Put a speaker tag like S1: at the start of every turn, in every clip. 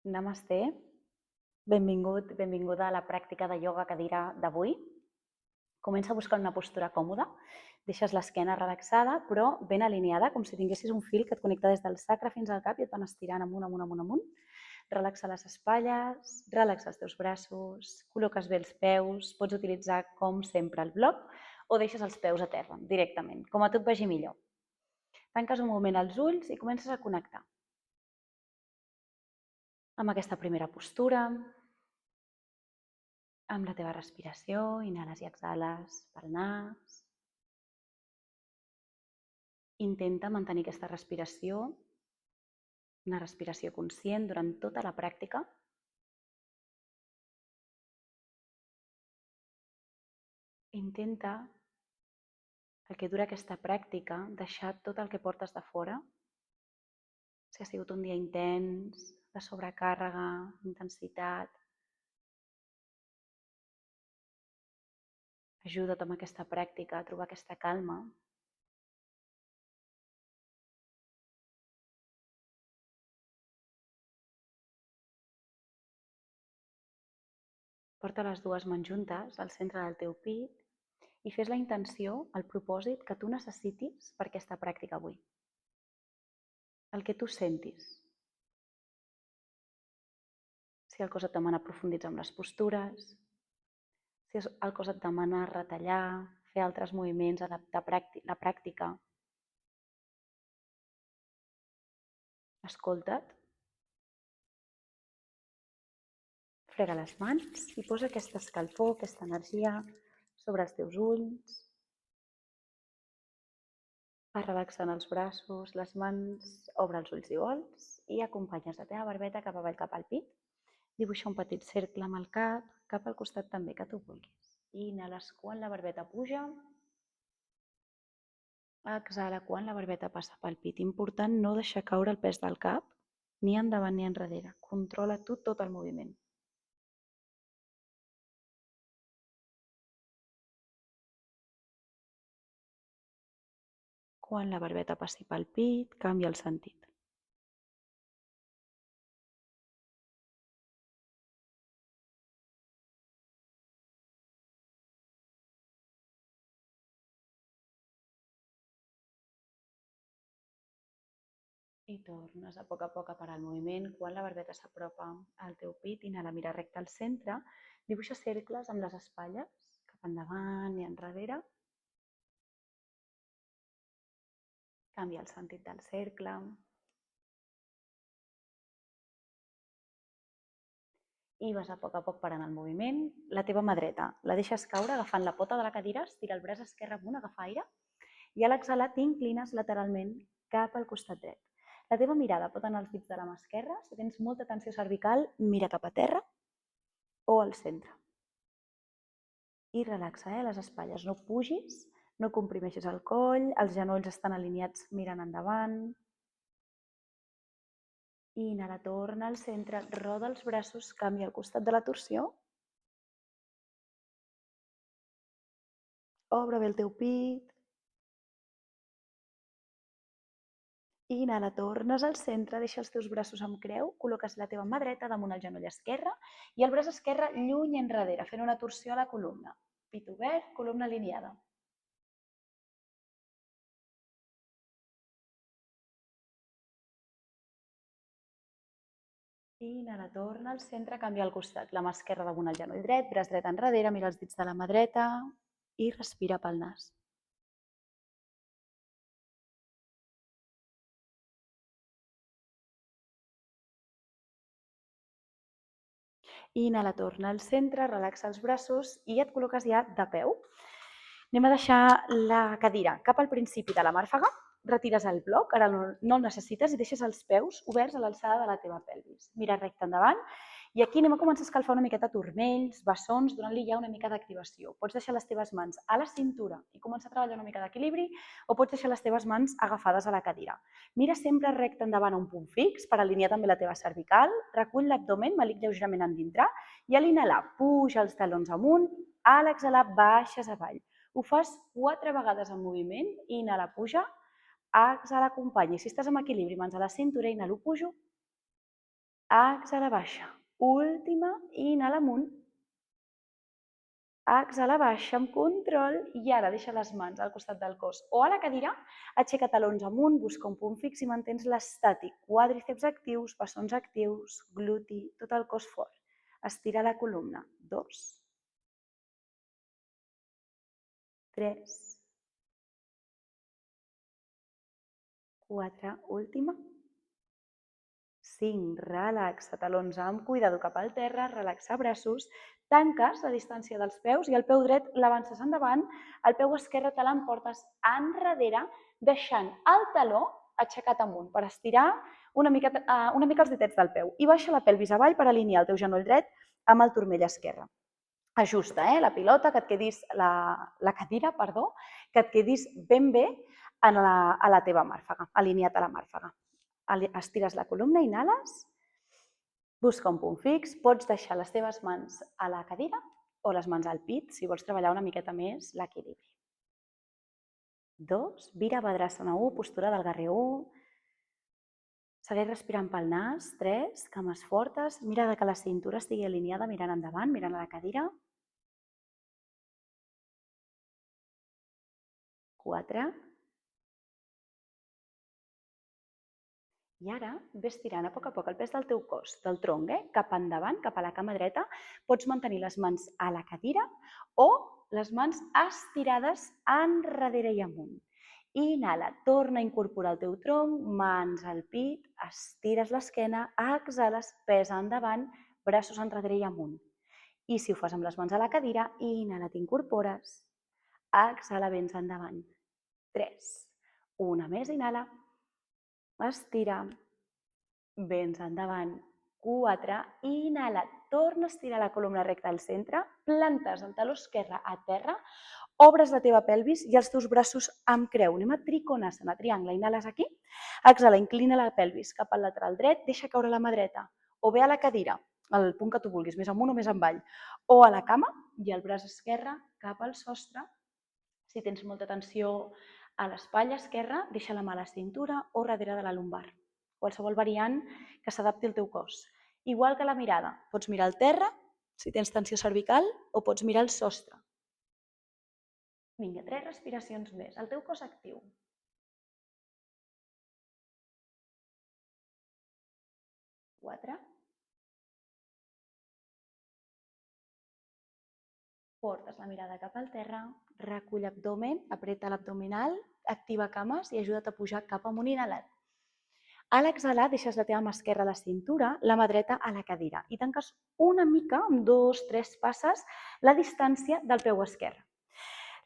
S1: Namasté, benvinguda a la pràctica de ioga cadira d'avui. Comença buscant una postura còmoda, deixes l'esquena relaxada però ben alineada, com si tinguessis un fil que et connecta des del sacre fins al cap i et van estirant amunt, amunt, amunt, amunt. Relaxa les espatlles, relaxa els teus braços, col·loques bé els peus, pots utilitzar com sempre el bloc o deixes els peus a terra directament, com a tu et vagi millor. Tanques un moment els ulls i comences a connectar amb aquesta primera postura, amb la teva respiració, inhales i exhales pel nas. Intenta mantenir aquesta respiració, una respiració conscient durant tota la pràctica. Intenta, el que dura aquesta pràctica, deixar tot el que portes de fora. Si ha sigut un dia intens, de sobrecàrrega, intensitat, ajuda't amb aquesta pràctica a trobar aquesta calma. Porta les dues mans juntes al centre del teu pit i fes la intenció, el propòsit que tu necessitis per aquesta pràctica avui. El que tu sentis. Si el cos et demana profunditzar amb les postures, si el cos et demana retallar, fer altres moviments, adaptar la pràctica. Escolta't. Frega les mans i posa aquesta escalfor, aquesta energia sobre els teus ulls. Vas relaxant els braços, les mans, obre els ulls si vols i acompanyes la teva barbeta cap avall, cap al pit. Dibuixa un petit cercle amb el cap al costat també que tu vulguis. Inhales quan la barbeta puja. Exhala quan la barbeta passa pel pit. Important no deixar caure el pes del cap, ni endavant ni enrere. Controla tu tot el moviment. Quan la barbeta passi pel pit, canvia el sentit. I tornes a poc a parar el moviment. Quan la barbeta s'apropa al teu pit, inhala, mira recte al centre, dibuixa cercles amb les espatlles, cap endavant i enrere. Canvia el sentit del cercle. I vas a poc parant el moviment. La teva mà dreta la deixes caure agafant la pota de la cadira, estira el braç esquerre amunt, agafa aire, i a l'exhalar t'inclines lateralment cap al costat dret. La teva mirada pot anar als dits de la mà esquerra. Si tens molta tensió cervical, mira cap a terra o al centre. I relaxa les espatlles, no pugis, no comprimeixis el coll, els genolls estan alineats mirant endavant. I inhala, torna al centre, roda els braços, canvia el costat de la torsió. Obre bé el teu pit. Inhala, tornes al centre, deixa els teus braços amb creu, col·loques la teva mà dreta damunt el genoll esquerre i el braç esquerre lluny enrere, fent una torsió a la columna. Pit obert, columna alineada. Inhala, torna al centre, canvia el costat. La mà esquerra damunt el genoll dret, braç dret enrere, mira els dits de la mà dreta i respira pel nas. Inhala, torna al centre, relaxa els braços i et col·loques ja de peu. Anem a deixar la cadira cap al principi de la màrfega, retires el bloc, ara no el necessites, i deixes els peus oberts a l'alçada de la teva pelvis. Mira recte endavant i aquí anem a començar a escalfar una miqueta turmells, bessons, donant-li ja una mica d'activació. Pots deixar les teves mans a la cintura i començar a treballar una mica d'equilibri o pots deixar les teves mans agafades a la cadira. Mira sempre recte endavant a un punt fix per alinear també la teva cervical, recull l'abdomen, malic lleugerament endintre i a l'inhalar puja els talons amunt, a l'exhalar baixes avall. Ho fas 4 vegades en moviment, inhala, puja, exhala, acompanya. Si estàs amb equilibri, mans a la cintura, inhalo, pujo, Exhala, baixa. Última, inhala amunt. Exhala, baixa amb control i ara deixa les mans al costat del cos o a la cadira, aixeca talons amunt, busca un punt fix i mantens l'estàtic. Quàdriceps actius, bessons actius, gluti, tot el cos fort. Estira la columna. 2, 3, 4, última. 5, relaxa talons amb cuidado cap al terra, relaxa braços, tanques la distància dels peus i el peu dret l'avances endavant, el peu esquerre te l'emportes enrere, deixant el taló aixecat amunt per estirar una mica els ditets del peu i baixa la pelvis avall per alinear el teu genoll dret amb el turmell esquerre. Ajusta la pilota, que et quedis, la cadira, perdó, que et quedis ben bé a la teva màrfega, alineat a la màrfega. Estires la columna, inhales, busca un punt fix, pots deixar les teves mans a la cadira o les mans al pit si vols treballar una miqueta més l'equilibri. 2, vira Badrasana 1, postura del guerrer 1. Segueix respirant pel nas. 3, cames fortes, mira que la cintura estigui alineada mirant endavant, mirant a la cadira. 4. I ara ves tirant a poc el pes del teu cos, del tronc, cap endavant, cap a la cama dreta. Pots mantenir les mans a la cadira o les mans estirades enrere i amunt. Inhala, torna a incorporar el teu tronc, mans al pit, estires l'esquena, exhales, pes endavant, braços enrere i amunt. I si ho fas amb les mans a la cadira, inhala, t'incorpores, exhala, vens endavant. 3, una més, inhala. Estira, vens endavant. 4, inhala, torna a estirar la columna recta al centre, plantes el taló esquerre a terra, obres la teva pelvis i els teus braços amb creu. Anem a Trikonasana, triangle, inhales aquí, exhala, inclina la pelvis cap al lateral dret, deixa caure la mà dreta, o bé a la cadira, al punt que tu vulguis, més amunt o més avall, o a la cama i el braç esquerre cap al sostre. Si tens molta tensió a l'espatlla esquerra, deixa la mà a la cintura o darrere de la lumbar. Qualsevol variant que s'adapti al teu cos. Igual que la mirada, pots mirar al terra, si tens tensió cervical, o pots mirar al sostre. Vinga, 3 respiracions més, el teu cos actiu. 4. Portes la mirada cap al terra, recull abdomen, apreta l'abdominal, activa cames i ajuda't a pujar cap amunt inhalant. A l'exhalar, deixes la teva mà esquerra a la cintura, la mà dreta a la cadira i tanques una mica, amb 2-3 passes, la distància del peu esquerre.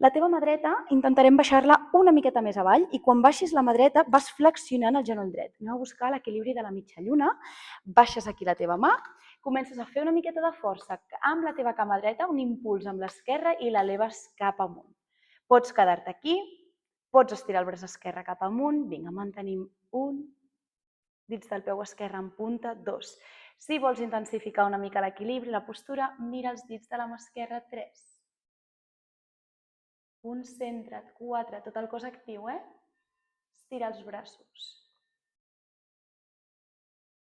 S1: La teva mà dreta intentarem baixar-la una miqueta més avall i quan baixis la mà dreta vas flexionant el genoll dret. Anem a buscar l'equilibri de la mitja lluna, baixes aquí la teva mà, comences a fer una miqueta de força amb la teva cama dreta, un impuls amb l'esquerra i l'eleves cap amunt. Pots quedar-te aquí, pots estirar el braç esquerre cap amunt, vinga, mantenim 1, dits del peu esquerre en punta, 2. Si vols intensificar una mica l'equilibri, la postura, mira els dits de la mà esquerra, 3. Concentra't, 4, tot el cos actiu, Estira els braços.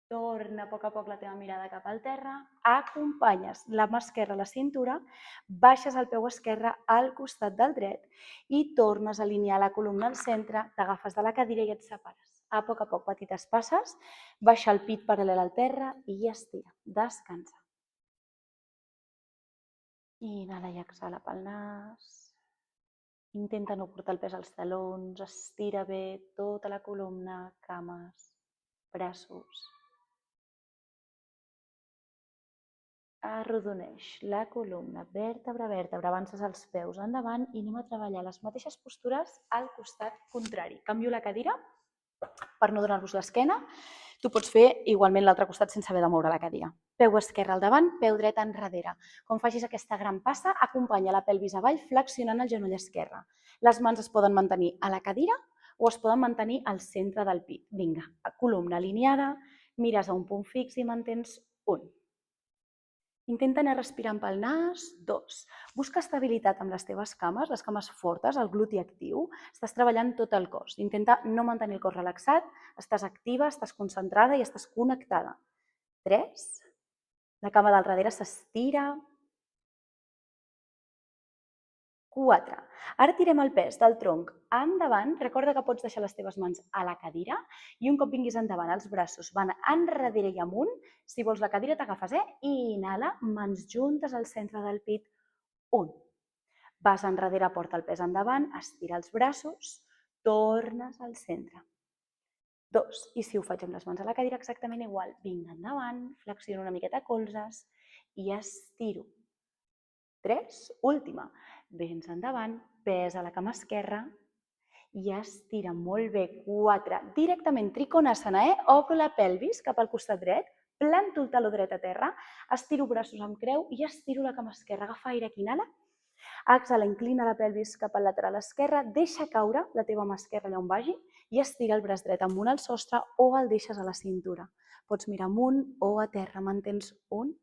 S1: Torna a poc la teva mirada cap al terra, acompanyes la mà esquerra a la cintura, baixes el peu esquerre al costat del dret i tornes a alinear la columna al centre, t'agafes de la cadira i et separes. A poc, petites passes, baixa el pit paral·lel al terra i estira, descansa. Inhala i exhala pel nas. Intenta no portar el pes als talons, estira bé tota la columna, cames, braços. Arrodoneix la columna, vèrtebra a vèrtebra, avances els peus endavant i anem a treballar les mateixes postures al costat contrari. Canvio la cadira per no donar-vos l'esquena. Tu pots fer igualment l'altre costat sense haver de moure la cadira. Peu esquerre al davant, peu dret enrere. Quan facis aquesta gran passa, acompanya la pelvis avall flexionant el genoll esquerre. Les mans es poden mantenir a la cadira o es poden mantenir al centre del pit. Vinga, columna alineada, mires a un punt fix i mantens 1. Intenta anar respirant pel nas, 2. Busca estabilitat amb les teves cames, les cames fortes, el gluti actiu. Estàs treballant tot el cos. Intenta no mantenir el cos relaxat, estàs activa, estàs concentrada i estàs connectada. 3, la cama del darrere s'estira, 4. Ara tirem el pes del tronc endavant. Recorda que pots deixar les teves mans a la cadira i un cop vinguis endavant, els braços van enrere i amunt. Si vols la cadira t'agafes, I inhala, mans juntes al centre del pit. 1. Vas enrere, porta el pes endavant, estira els braços, tornes al centre. 2. I si ho faig amb les mans a la cadira, exactament igual. Vinc endavant, flexiono una miqueta colzes i estiro. 3. Última. Vens endavant, pes a la cama esquerra i estira molt bé. 4. Directament Trikonasana, Obro la pelvis cap al costat dret, planto el taló dret a terra, estiro braços amb creu i estiro la cama esquerra. Agafa aire aquí, inhala. Exhala, inclina la pelvis cap al lateral esquerre, deixa caure la teva mà esquerra allà on vagi i estira el braç dret amunt al sostre o el deixes a la cintura. Pots mirar amunt o a terra. Mantens 1,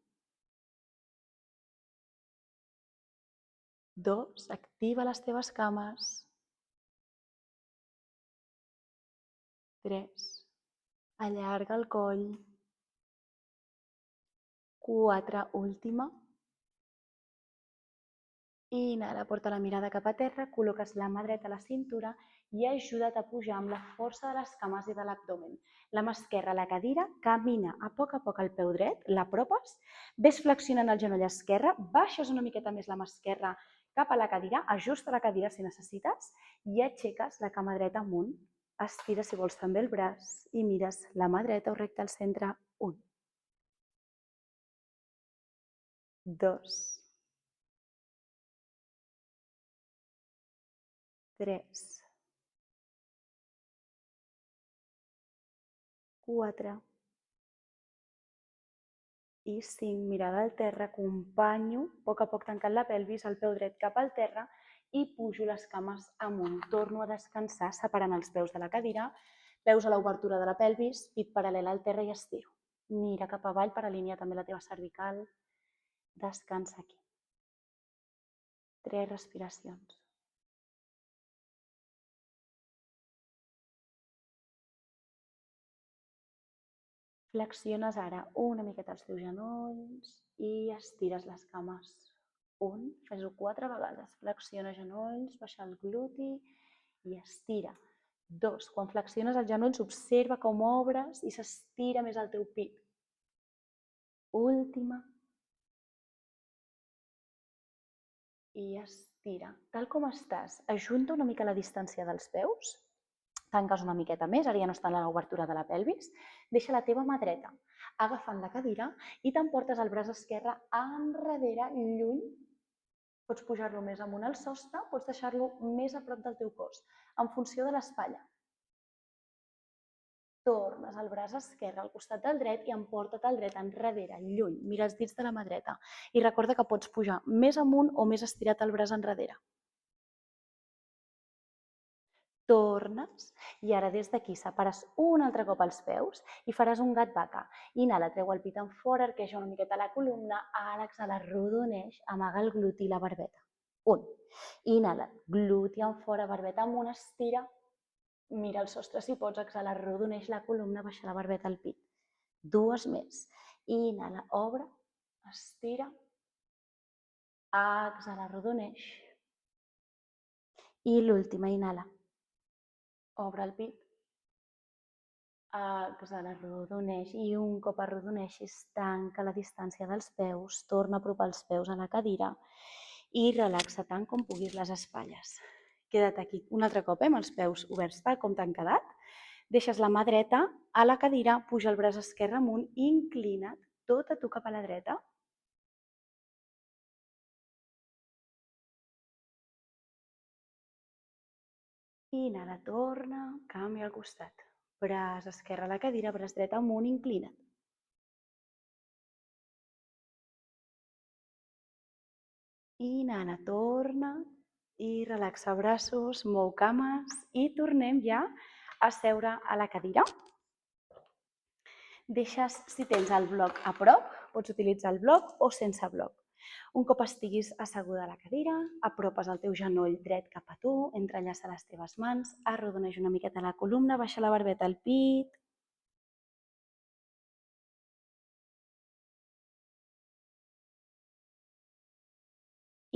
S1: 2, activa les teves cames. 3, allarga el coll. 4, última. Inhala, porta la mirada cap a terra, col·loques la mà dreta a la cintura i ajuda't a pujar amb la força de les cames i de l'abdomen. La mà esquerra a la cadira, camina a poc el peu dret, l'apropes, ves flexionant el genoll esquerre, baixes una miqueta més la mà esquerra cap a la cadira, ajusta la cadira si necessites i aixeques la cama dreta amunt. Estira, si vols, també el braç i mires la mà dreta o recta al centre. 1, 2, 3, 4 i 5. Mirada al terra, acompanyo a poc tancant la pelvis, el peu dret cap al terra i pujo les cames amunt. Torno a descansar separant els peus de la cadira, peus a l'obertura de la pelvis, pit paral·lel al terra i estiro. Mira cap avall per alinear també la teva cervical. Descansa aquí. 3 respiracions. Flexiones ara una miqueta els teus genolls i estires les cames. 1, fes-ho 4 vegades. Flexiona genolls, baixa el gluti i estira. 2, quan flexiones els genolls, observa com obres i s'estira més el teu pit. Última. I estira. Tal com estàs, ajunta una mica la distància dels peus, tanques una miqueta més, ara ja no està a l'obertura de la pelvis, deixa la teva mà dreta agafant la cadira i t'emportes el braç esquerre enrere, lluny. Pots pujar-lo més amunt al sostre, pots deixar-lo més a prop del teu cos, en funció de l'espatlla. Tornes el braç esquerre al costat del dret i emporta't el dret enrere, lluny. Mira els dits de la mà dreta i recorda que pots pujar més amunt o més estirat el braç enrere. Tornes i ara des d'aquí separes un altre cop els peus i faràs un gat vaca. Inhala, treu el pit en fora, arqueja una miqueta la columna, ara exhala, arrodoneix, amaga el gluti i la barbeta. 1. Inhala, gluti en fora, barbeta amunt, estira, mira el sostre si pots, exhala, arrodoneix la columna, baixa la barbeta al pit. 2 més. Inhala, obre, estira, exhala, arrodoneix. I l'última, inhala. Obre el pit, exhala, arrodoneix i un cop arrodoneixis tanca la distància dels peus, torna a apropar els peus a la cadira i relaxa tant com puguis les espatlles. Queda't aquí un altre cop amb els peus oberts tal com t'han quedat, deixes la mà dreta a la cadira, puja el braç esquerre amunt i inclina't tot a tu cap a la dreta. Inhala, torna, canvia al costat. Braç esquerre a la cadira, braç dret amunt, inclina't. Inhala, torna i relaxa braços, mou cames i tornem ja a seure a la cadira. Deixes, si tens el bloc a prop, pots utilitzar el bloc o sense bloc. Un cop estiguis asseguda a la cadira, apropes el teu genoll dret cap a tu, entrellaça les teves mans, arrodoneix una miqueta la columna, baixa la barbeta al pit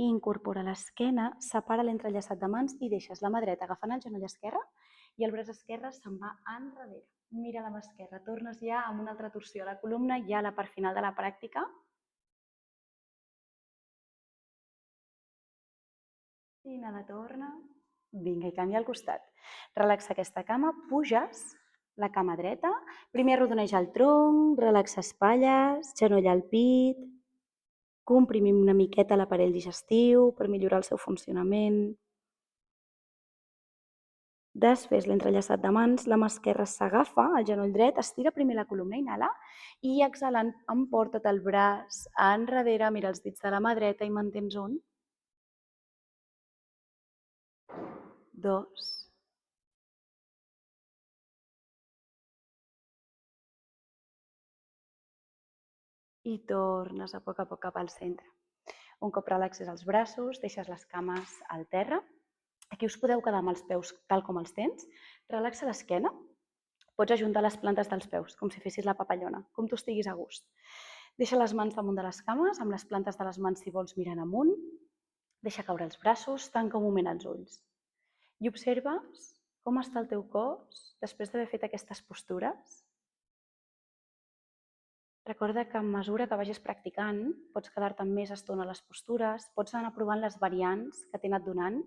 S1: Incorpora l'esquena, separa l'entrellaçat de mans i deixes la mà dreta agafant el genoll esquerre i el braç esquerre se'n va enrere. Mira la mà esquerra, tornes ja amb una altra torsió a la columna, ja a la part final de la pràctica. Inhala, torna. Vinga, i canvia al costat. Relaxa aquesta cama, puges la cama dreta. Primer arrodoneja el tronc, relaxa espatlles, genoll al pit. Comprimim una miqueta l'aparell digestiu per millorar el seu funcionament. Desfés l'entrellaçat de mans, la mà esquerra s'agafa, el genoll dret, estira primer la columna, inhala, i exhalant emporta't el braç enrere, mira els dits de la mà dreta i mantens 1, 2, i tornes a poc cap al centre. Un cop relaxes els braços, deixes les cames al terra. Aquí us podeu quedar amb els peus tal com els tens. Relaxa l'esquena. Pots ajuntar les plantes dels peus, com si fessis la papallona, com tu estiguis a gust. Deixa les mans damunt de les cames, amb les plantes de les mans, si vols, mirant amunt. Deixa caure els braços, tanca un moment els ulls. I observes com està el teu cos després d'haver fet aquestes postures. Recorda que a mesura que vagis practicant, pots quedar-te més estona a les postures, pots anar provant les variants que t'he anat donant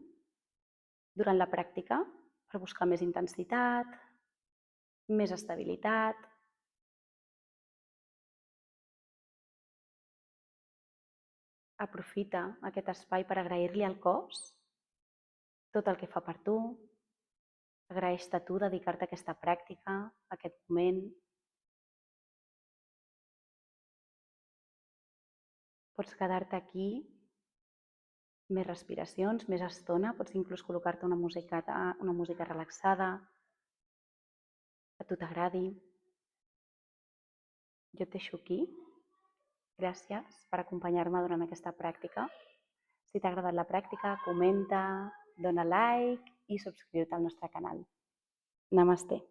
S1: durant la pràctica per buscar més intensitat, més estabilitat. Aprofita aquest espai per agrair-li al cos tot el que fa per tu. Agraeix-te a tu dedicar-te a aquesta pràctica, a aquest moment. Pots quedar-te aquí més respiracions, més estona. Pots inclús col·locar-te una música relaxada, que a tu t'agradi. Jo et deixo aquí. Gràcies per acompanyar-me durant aquesta pràctica. Si t'ha agradat la pràctica, comenta, dona like i subscriu-te al nostre canal. Namasté.